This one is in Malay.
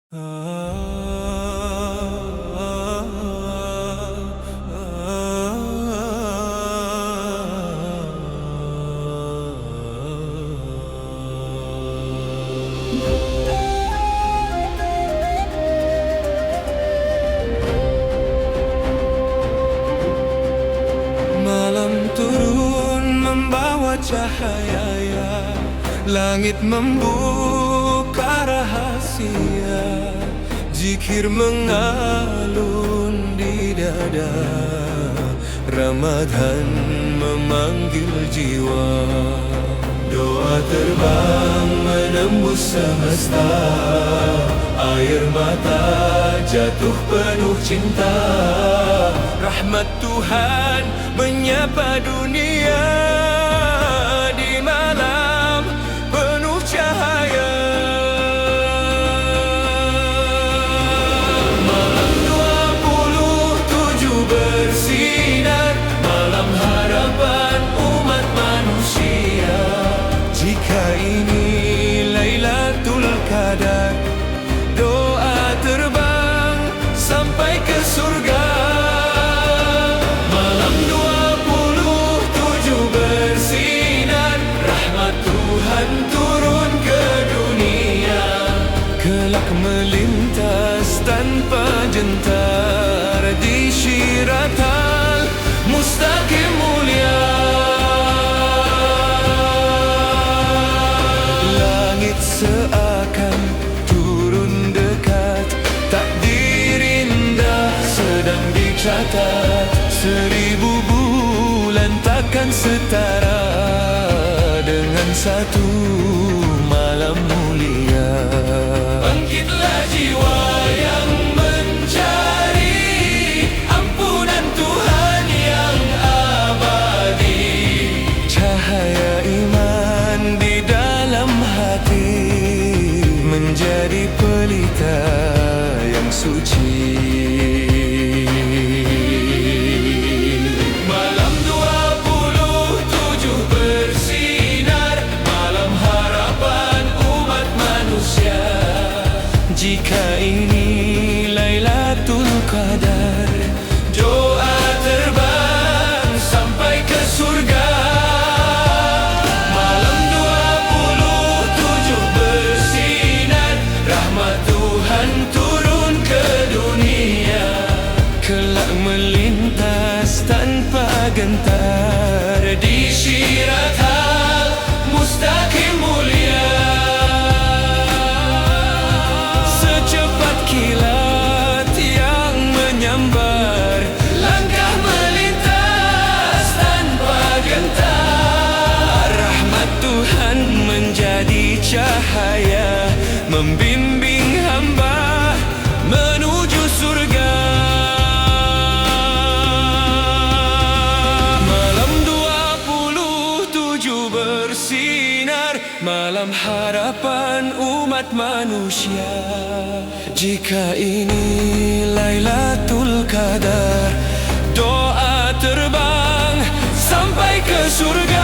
Malam turun membawa cahaya, langit membuka rahasia, zikir mengalun di dada, Ramadan memanggil jiwa. Doa terbang menembus semesta, air mata jatuh penuh cinta, rahmat Tuhan menyapa dunia di malam penuh cahaya. Malam 27 bersinar, malam harapan umat manusia. Jika ini Lailatul Qadar, doa terbang sampai ke surga. Malam 27 bersinar, rahmat Tuhan turun ke dunia. Kelak melintas tanpa jentar di Syiratal Mustaqim mulia. Langit seakan turun dekat, takdir indah sedang dicatat. 1000 bulan takkan setara dengan satu malam mulia. Bangkitlah jiwa yang mencari ampunan Tuhan yang abadi, cahaya iman di dalam hati menjadi pelita yang suci. Malam 27 bersinar, malam harapan umat manusia. Jika ini Lailatul Qadar, doa terbang sampai ke surga. Malam 27 bersinar, rahmat Tuhan turun ke dunia. Kelak melintas tanpa gentar di Syiratal Mustaqim mulia. Secepat kilat yang menyambar, langkah melintas tanpa gentar. Rahmat Tuhan menjadi cahaya, membimbing hamba menuju surga. Malam 27 bersinar, malam harapan umat manusia. Jika ini Lailatul Qadar, doa terbang sampai ke surga.